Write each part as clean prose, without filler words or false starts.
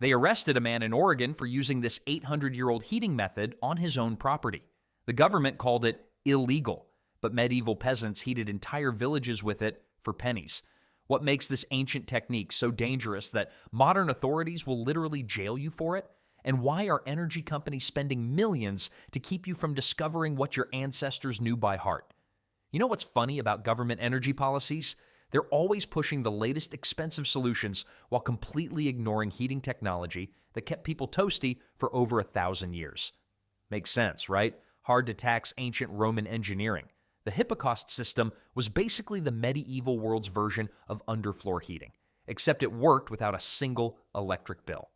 They arrested a man in Oregon for using this 800-year-old heating method on his own property. The government called it illegal, but medieval peasants heated entire villages with it for pennies. What makes this ancient technique so dangerous that modern authorities will literally jail you for it? And why are energy companies spending millions to keep you from discovering what your ancestors knew by heart? You know what's funny about government energy policies? They're always pushing the latest expensive solutions while completely ignoring heating technology that kept people toasty for over 1,000 years. Makes sense, right? Hard to tax ancient Roman engineering. The hypocaust system was basically the medieval world's version of underfloor heating, except it worked without a single electric bill.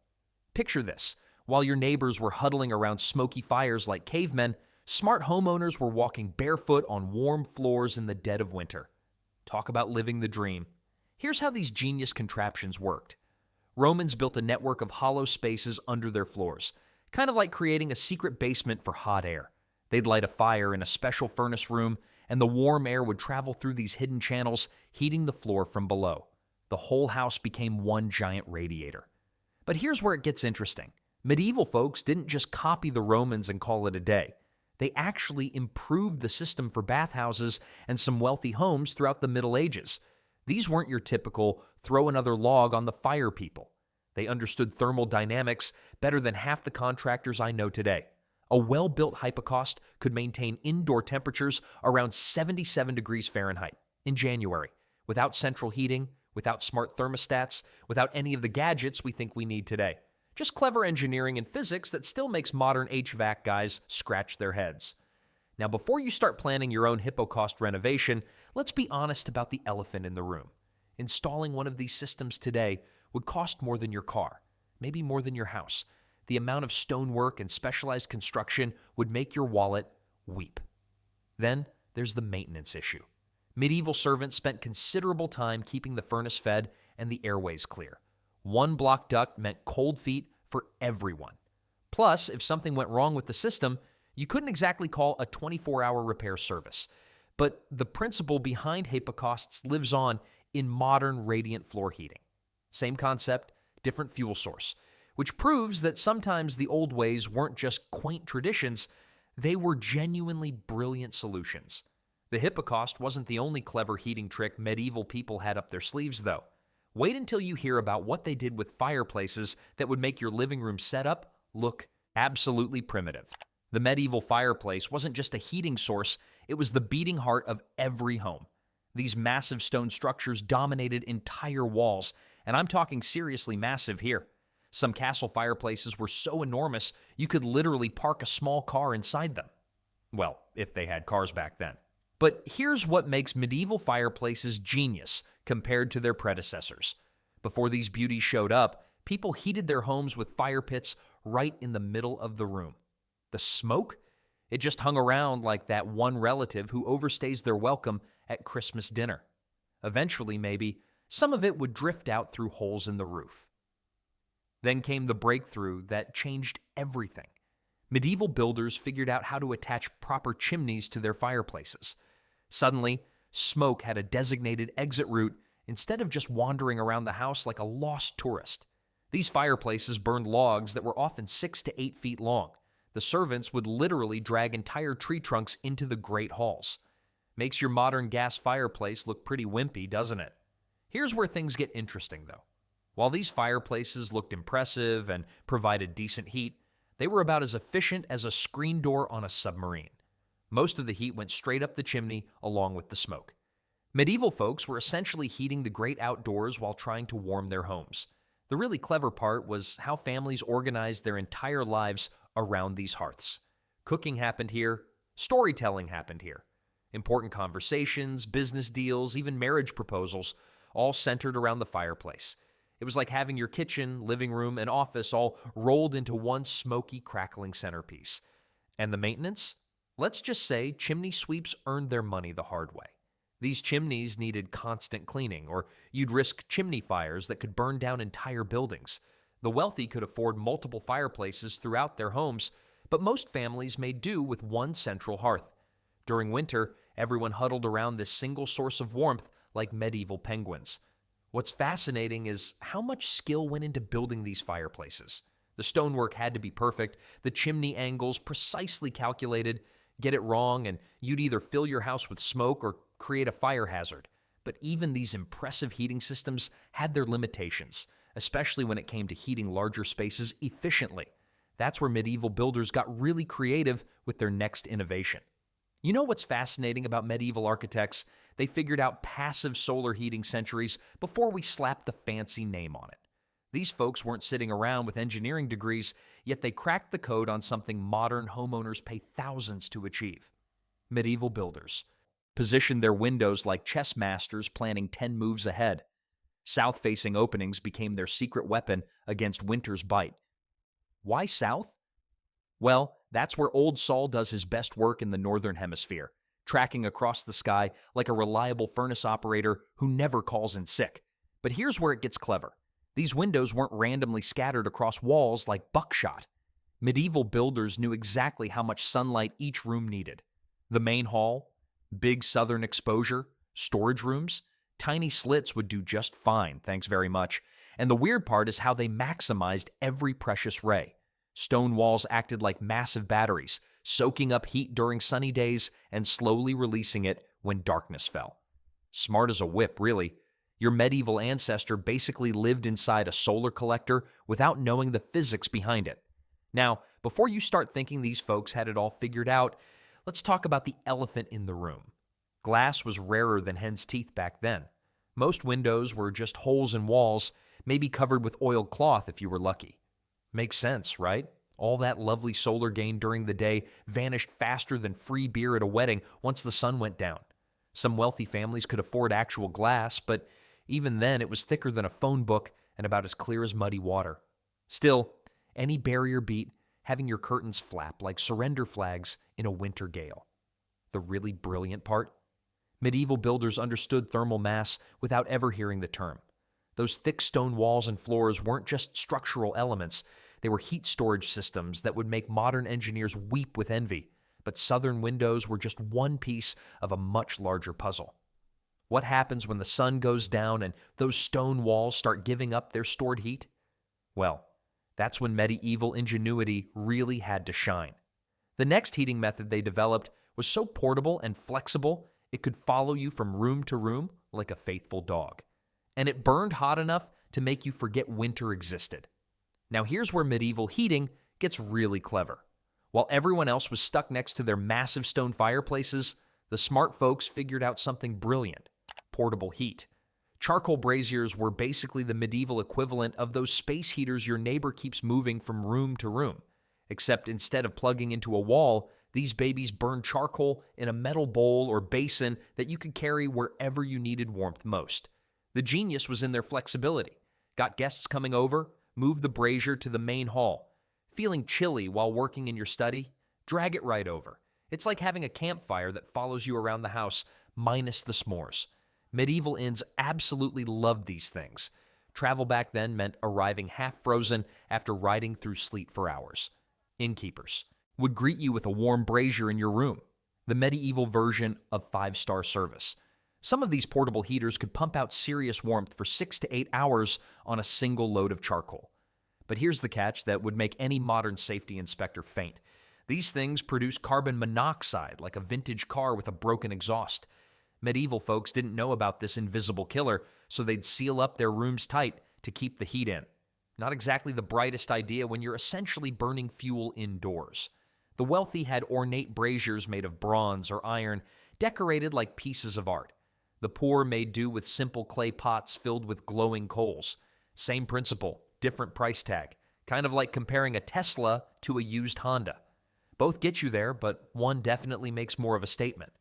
Picture this. While your neighbors were huddling around smoky fires like cavemen, smart homeowners were walking barefoot on warm floors in the dead of winter. Talk about living the dream. Here's how these genius contraptions worked. Romans built a network of hollow spaces under their floors, kind of like creating a secret basement for hot air. They'd light a fire in a special furnace room, and the warm air would travel through these hidden channels, heating the floor from below. The whole house became one giant radiator. But here's where it gets interesting. Medieval folks didn't just copy the Romans and call it a day. They actually improved the system for bathhouses and some wealthy homes throughout the Middle Ages. These weren't your typical throw another log on the fire people. They understood thermal dynamics better than half the contractors I know today. A well-built hypocaust could maintain indoor temperatures around 77 degrees Fahrenheit in January, without central heating, without smart thermostats, without any of the gadgets we think we need today. Just clever engineering and physics that still makes modern HVAC guys scratch their heads. Now, before you start planning your own hypocaust renovation, let's be honest about the elephant in the room. Installing one of these systems today would cost more than your car, maybe more than your house. The amount of stonework and specialized construction would make your wallet weep. Then there's the maintenance issue. Medieval servants spent considerable time keeping the furnace fed and the airways clear. One block duct meant cold feet for everyone. Plus, if something went wrong with the system, you couldn't exactly call a 24-hour repair service. But the principle behind hypocausts lives on in modern radiant floor heating. Same concept, different fuel source, which proves that sometimes the old ways weren't just quaint traditions, they were genuinely brilliant solutions. The hypocaust wasn't the only clever heating trick medieval people had up their sleeves, though. Wait until you hear about what they did with fireplaces that would make your living room setup look absolutely primitive. The medieval fireplace wasn't just a heating source, it was the beating heart of every home. These massive stone structures dominated entire walls, and I'm talking seriously massive here. Some castle fireplaces were so enormous you could literally park a small car inside them. Well, if they had cars back then. But here's what makes medieval fireplaces genius compared to their predecessors. Before these beauties showed up, people heated their homes with fire pits right in the middle of the room. The smoke? It just hung around like that one relative who overstays their welcome at Christmas dinner. Eventually, maybe, some of it would drift out through holes in the roof. Then came the breakthrough that changed everything. Medieval builders figured out how to attach proper chimneys to their fireplaces. Suddenly, smoke had a designated exit route instead of just wandering around the house like a lost tourist. These fireplaces burned logs that were often 6 to 8 feet long. The servants would literally drag entire tree trunks into the great halls. Makes your modern gas fireplace look pretty wimpy, doesn't it? Here's where things get interesting, though. While these fireplaces looked impressive and provided decent heat, they were about as efficient as a screen door on a submarine. Most of the heat went straight up the chimney along with the smoke. Medieval folks were essentially heating the great outdoors while trying to warm their homes. The really clever part was how families organized their entire lives around these hearths. Cooking happened here, storytelling happened here. Important conversations, business deals, even marriage proposals, all centered around the fireplace. It was like having your kitchen, living room, and office all rolled into one smoky, crackling centerpiece. And the maintenance? Let's just say chimney sweeps earned their money the hard way. These chimneys needed constant cleaning, or you'd risk chimney fires that could burn down entire buildings. The wealthy could afford multiple fireplaces throughout their homes, but most families made do with one central hearth. During winter, everyone huddled around this single source of warmth like medieval penguins. What's fascinating is how much skill went into building these fireplaces. The stonework had to be perfect, the chimney angles precisely calculated. Get it wrong, and you'd either fill your house with smoke or create a fire hazard. But even these impressive heating systems had their limitations, especially when it came to heating larger spaces efficiently. That's where medieval builders got really creative with their next innovation. You know what's fascinating about medieval architects? They figured out passive solar heating centuries before we slapped the fancy name on it. These folks weren't sitting around with engineering degrees, yet they cracked the code on something modern homeowners pay thousands to achieve. Medieval builders positioned their windows like chess masters planning 10 moves ahead. South-facing openings became their secret weapon against winter's bite. Why south? Well, that's where Old Sol does his best work in the northern hemisphere, tracking across the sky like a reliable furnace operator who never calls in sick. But here's where it gets clever. These windows weren't randomly scattered across walls like buckshot. Medieval builders knew exactly how much sunlight each room needed. The main hall, big southern exposure, storage rooms, tiny slits would do just fine, thanks very much. And the weird part is how they maximized every precious ray. Stone walls acted like massive batteries, soaking up heat during sunny days and slowly releasing it when darkness fell. Smart as a whip, really. Your medieval ancestor basically lived inside a solar collector without knowing the physics behind it. Now, before you start thinking these folks had it all figured out, let's talk about the elephant in the room. Glass was rarer than hen's teeth back then. Most windows were just holes in walls, maybe covered with oiled cloth if you were lucky. Makes sense, right? All that lovely solar gain during the day vanished faster than free beer at a wedding once the sun went down. Some wealthy families could afford actual glass, but even then it was thicker than a phone book and about as clear as muddy water. Still, any barrier beat having your curtains flap like surrender flags in a winter gale. The really brilliant part? Medieval builders understood thermal mass without ever hearing the term. Those thick stone walls and floors weren't just structural elements. They were heat storage systems that would make modern engineers weep with envy. But southern windows were just one piece of a much larger puzzle. What happens when the sun goes down and those stone walls start giving up their stored heat? Well, that's when medieval ingenuity really had to shine. The next heating method they developed was so portable and flexible it could follow you from room to room like a faithful dog. And it burned hot enough to make you forget winter existed. Now here's where medieval heating gets really clever. While everyone else was stuck next to their massive stone fireplaces, the smart folks figured out something brilliant: portable heat. Charcoal braziers were basically the medieval equivalent of those space heaters your neighbor keeps moving from room to room. Except instead of plugging into a wall, these babies burned charcoal in a metal bowl or basin that you could carry wherever you needed warmth most. The genius was in their flexibility. Got guests coming over? Move the brazier to the main hall. Feeling chilly while working in your study? Drag it right over. It's like having a campfire that follows you around the house, minus the s'mores. Medieval inns absolutely loved these things. Travel back then meant arriving half-frozen after riding through sleet for hours. Innkeepers would greet you with a warm brazier in your room, the medieval version of five-star service. Some of these portable heaters could pump out serious warmth for 6 to 8 hours on a single load of charcoal. But here's the catch that would make any modern safety inspector faint. These things produce carbon monoxide like a vintage car with a broken exhaust. Medieval folks didn't know about this invisible killer, so they'd seal up their rooms tight to keep the heat in. Not exactly the brightest idea when you're essentially burning fuel indoors. The wealthy had ornate braziers made of bronze or iron, decorated like pieces of art. The poor made do with simple clay pots filled with glowing coals. Same principle, different price tag. Kind of like comparing a Tesla to a used Honda. Both get you there, but one definitely makes more of a statement.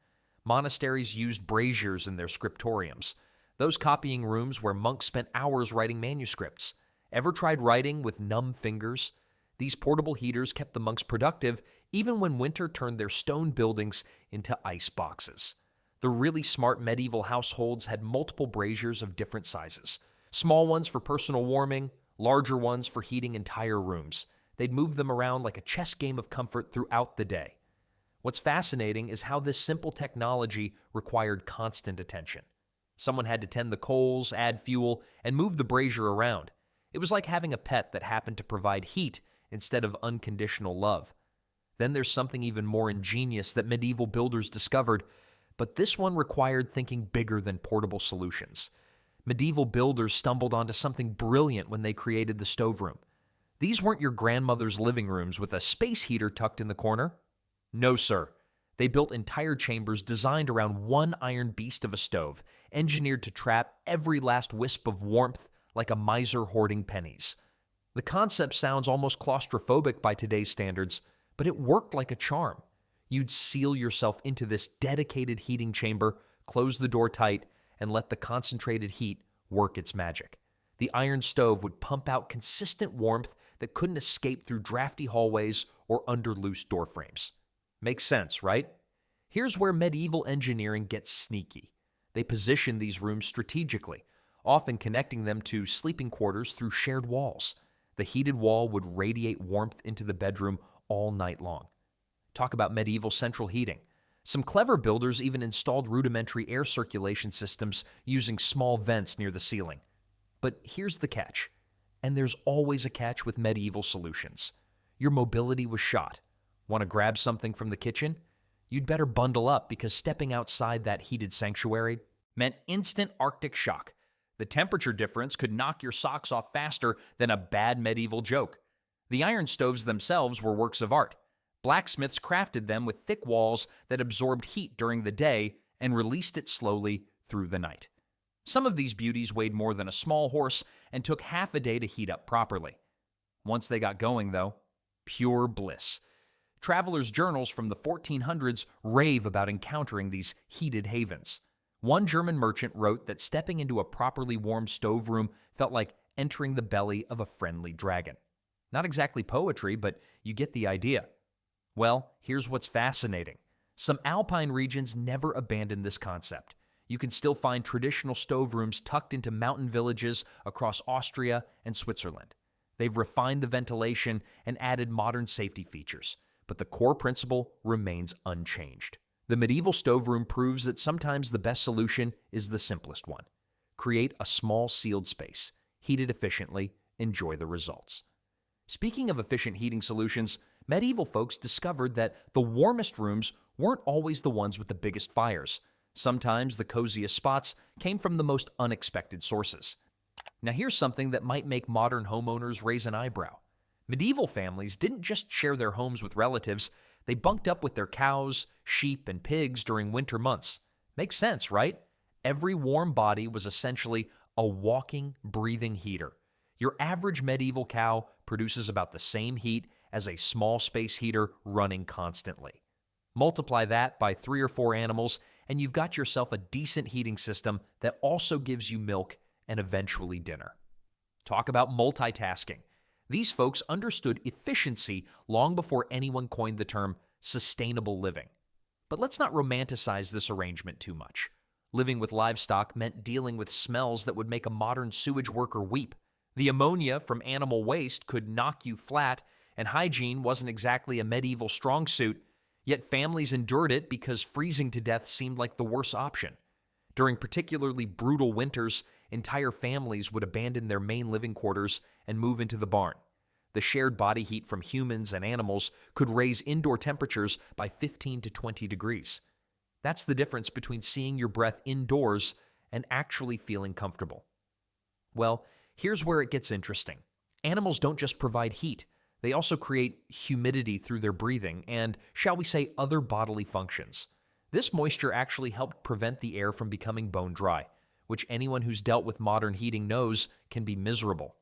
Monasteries used braziers in their scriptoriums. Those copying rooms where monks spent hours writing manuscripts. Ever tried writing with numb fingers? These portable heaters kept the monks productive even when winter turned their stone buildings into ice boxes. The really smart medieval households had multiple braziers of different sizes. Small ones for personal warming, larger ones for heating entire rooms. They'd move them around like a chess game of comfort throughout the day. What's fascinating is how this simple technology required constant attention. Someone had to tend the coals, add fuel, and move the brazier around. It was like having a pet that happened to provide heat instead of unconditional love. Then there's something even more ingenious that medieval builders discovered, but this one required thinking bigger than portable solutions. Medieval builders stumbled onto something brilliant when they created the stoveroom. These weren't your grandmother's living rooms with a space heater tucked in the corner. No, sir. They built entire chambers designed around one iron beast of a stove, engineered to trap every last wisp of warmth like a miser hoarding pennies. The concept sounds almost claustrophobic by today's standards, but it worked like a charm. You'd seal yourself into this dedicated heating chamber, close the door tight, and let the concentrated heat work its magic. The iron stove would pump out consistent warmth that couldn't escape through drafty hallways or under loose door frames. Makes sense, right? Here's where medieval engineering gets sneaky. They position these rooms strategically, often connecting them to sleeping quarters through shared walls. The heated wall would radiate warmth into the bedroom all night long. Talk about medieval central heating. Some clever builders even installed rudimentary air circulation systems using small vents near the ceiling. But here's the catch, and there's always a catch with medieval solutions. Your mobility was shot. Want to grab something from the kitchen? You'd better bundle up because stepping outside that heated sanctuary meant instant Arctic shock. The temperature difference could knock your socks off faster than a bad medieval joke. The iron stoves themselves were works of art. Blacksmiths crafted them with thick walls that absorbed heat during the day and released it slowly through the night. Some of these beauties weighed more than a small horse and took half a day to heat up properly. Once they got going, though, pure bliss. Travelers' journals from the 1400s rave about encountering these heated havens. One German merchant wrote that stepping into a properly warmed stoveroom felt like entering the belly of a friendly dragon. Not exactly poetry, but you get the idea. Well, here's what's fascinating. Some alpine regions never abandoned this concept. You can still find traditional stoverooms tucked into mountain villages across Austria and Switzerland. They've refined the ventilation and added modern safety features, but the core principle remains unchanged. The medieval stoveroom proves that sometimes the best solution is the simplest one. Create a small sealed space, heat it efficiently, enjoy the results. Speaking of efficient heating solutions, medieval folks discovered that the warmest rooms weren't always the ones with the biggest fires. Sometimes the coziest spots came from the most unexpected sources. Now here's something that might make modern homeowners raise an eyebrow. Medieval families didn't just share their homes with relatives, they bunked up with their cows, sheep, and pigs during winter months. Makes sense, right? Every warm body was essentially a walking, breathing heater. Your average medieval cow produces about the same heat as a small space heater running constantly. Multiply that by 3 or 4 animals, and you've got yourself a decent heating system that also gives you milk and eventually dinner. Talk about multitasking. These folks understood efficiency long before anyone coined the term sustainable living. But let's not romanticize this arrangement too much. Living with livestock meant dealing with smells that would make a modern sewage worker weep. The ammonia from animal waste could knock you flat, and hygiene wasn't exactly a medieval strong suit, yet families endured it because freezing to death seemed like the worst option. During particularly brutal winters, entire families would abandon their main living quarters and move into the barn. The shared body heat from humans and animals could raise indoor temperatures by 15 to 20 degrees. That's the difference between seeing your breath indoors and actually feeling comfortable. Well, here's where it gets interesting. Animals don't just provide heat. They also create humidity through their breathing and, shall we say, other bodily functions. This moisture actually helped prevent the air from becoming bone dry, which anyone who's dealt with modern heating knows can be miserable.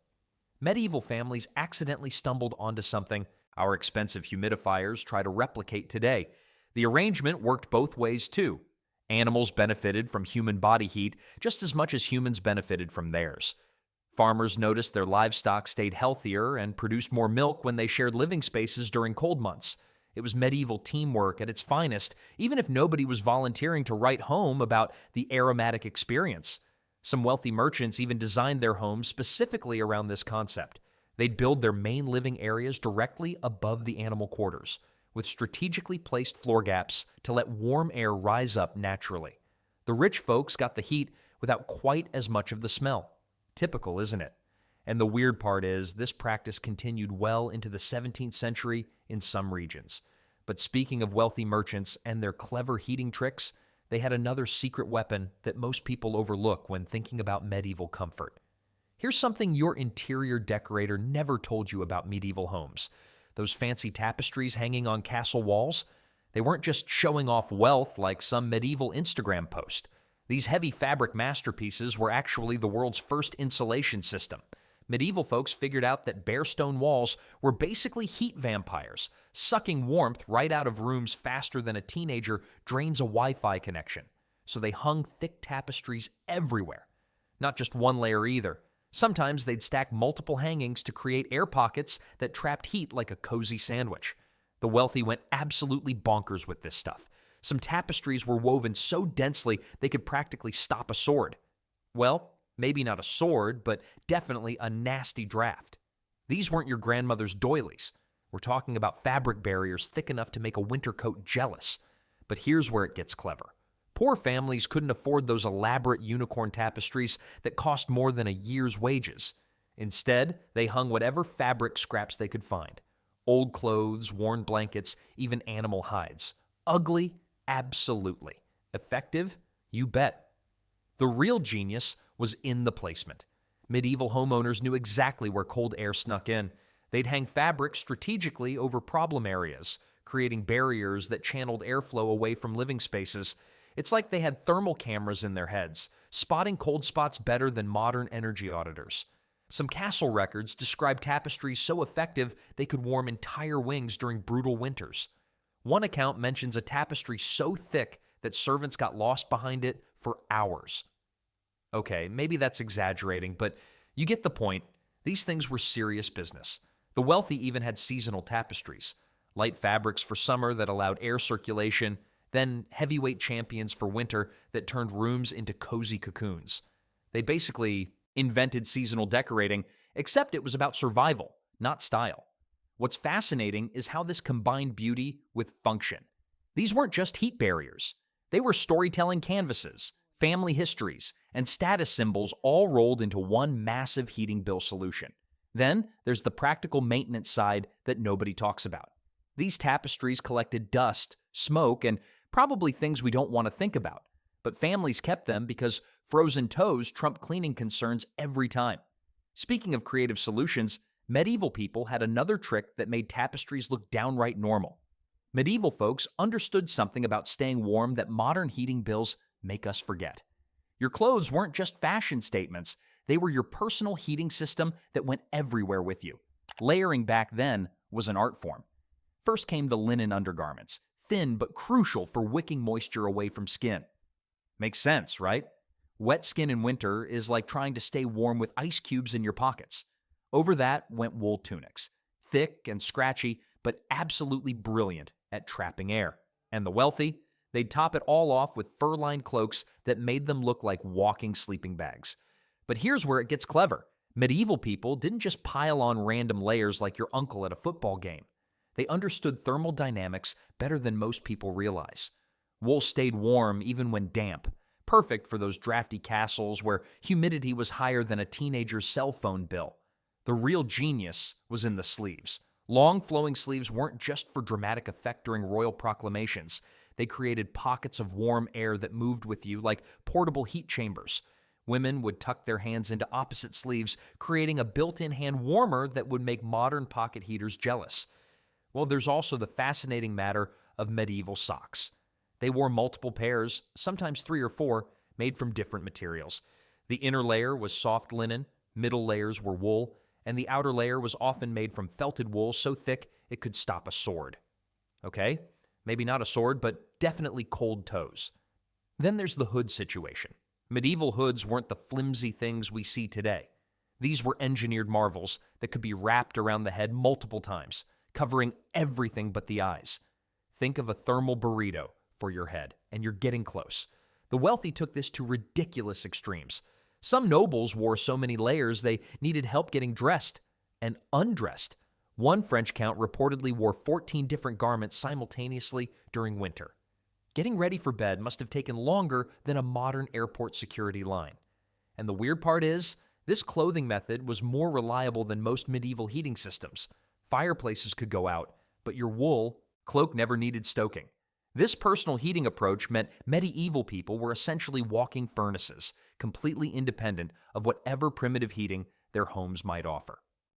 Medieval families accidentally stumbled onto something our expensive humidifiers try to replicate today. The arrangement worked both ways too. Animals benefited from human body heat just as much as humans benefited from theirs. Farmers noticed their livestock stayed healthier and produced more milk when they shared living spaces during cold months. It was medieval teamwork at its finest, even if nobody was volunteering to write home about the aromatic experience. Some wealthy merchants even designed their homes specifically around this concept. They'd build their main living areas directly above the animal quarters, with strategically placed floor gaps to let warm air rise up naturally. The rich folks got the heat without quite as much of the smell. Typical, isn't it? And the weird part is, this practice continued well into the 17th century in some regions. But speaking of wealthy merchants and their clever heating tricks, they had another secret weapon that most people overlook when thinking about medieval comfort. Here's something your interior decorator never told you about medieval homes. Those fancy tapestries hanging on castle walls, they weren't just showing off wealth like some medieval Instagram post. These heavy fabric masterpieces were actually the world's first insulation system. Medieval folks figured out that bare stone walls were basically heat vampires, sucking warmth right out of rooms faster than a teenager drains a Wi-Fi connection. So they hung thick tapestries everywhere. Not just one layer either. Sometimes they'd stack multiple hangings to create air pockets that trapped heat like a cozy sandwich. The wealthy went absolutely bonkers with this stuff. Some tapestries were woven so densely they could practically stop a sword. Well, maybe not a sword, but definitely a nasty draft. These weren't your grandmother's doilies. We're talking about fabric barriers thick enough to make a winter coat jealous. But here's where it gets clever. Poor families couldn't afford those elaborate unicorn tapestries that cost more than a year's wages. Instead, they hung whatever fabric scraps they could find. Old clothes, worn blankets, even animal hides. Ugly? Absolutely. Effective? You bet. The real genius was in the placement. Medieval homeowners knew exactly where cold air snuck in. They'd hang fabric strategically over problem areas, creating barriers that channeled airflow away from living spaces. It's like they had thermal cameras in their heads, spotting cold spots better than modern energy auditors. Some castle records describe tapestries so effective they could warm entire wings during brutal winters. One account mentions a tapestry so thick that servants got lost behind it for hours. Okay, maybe that's exaggerating, but you get the point. These things were serious business. The wealthy even had seasonal tapestries, light fabrics for summer that allowed air circulation, then heavyweight champions for winter that turned rooms into cozy cocoons. They basically invented seasonal decorating, except it was about survival, not style. What's fascinating is how this combined beauty with function. These weren't just heat barriers. They were storytelling canvases, family histories, and status symbols all rolled into one massive heating bill solution. Then there's the practical maintenance side that nobody talks about. These tapestries collected dust, smoke, and probably things we don't want to think about. But families kept them because frozen toes trumped cleaning concerns every time. Speaking of creative solutions, medieval people had another trick that made tapestries look downright normal. Medieval folks understood something about staying warm that modern heating bills make us forget. Your clothes weren't just fashion statements, they were your personal heating system that went everywhere with you. Layering back then was an art form. First came the linen undergarments, thin but crucial for wicking moisture away from skin. Makes sense, right? Wet skin in winter is like trying to stay warm with ice cubes in your pockets. Over that went wool tunics, thick and scratchy, but absolutely brilliant at trapping air. And the wealthy, they'd top it all off with fur-lined cloaks that made them look like walking sleeping bags. But here's where it gets clever. Medieval people didn't just pile on random layers like your uncle at a football game. They understood thermal dynamics better than most people realize. Wool stayed warm even when damp, perfect for those drafty castles where humidity was higher than a teenager's cell phone bill. The real genius was in the sleeves. Long flowing sleeves weren't just for dramatic effect during royal proclamations. They created pockets of warm air that moved with you like portable heat chambers. Women would tuck their hands into opposite sleeves, creating a built-in hand warmer that would make modern pocket heaters jealous. Well, there's also the fascinating matter of medieval socks. They wore multiple pairs, sometimes 3 or 4, made from different materials. The inner layer was soft linen, middle layers were wool, and the outer layer was often made from felted wool so thick it could stop a sword. Okay, maybe not a sword, but definitely cold toes. Then there's the hood situation. Medieval hoods weren't the flimsy things we see today. These were engineered marvels that could be wrapped around the head multiple times, covering everything but the eyes. Think of a thermal burrito for your head, and you're getting close. The wealthy took this to ridiculous extremes. Some nobles wore so many layers they needed help getting dressed and undressed. One French count reportedly wore 14 different garments simultaneously during winter. Getting ready for bed must have taken longer than a modern airport security line. And the weird part is, this clothing method was more reliable than most medieval heating systems. Fireplaces could go out, but your wool cloak never needed stoking. This personal heating approach meant medieval people were essentially walking furnaces, completely independent of whatever primitive heating their homes might offer.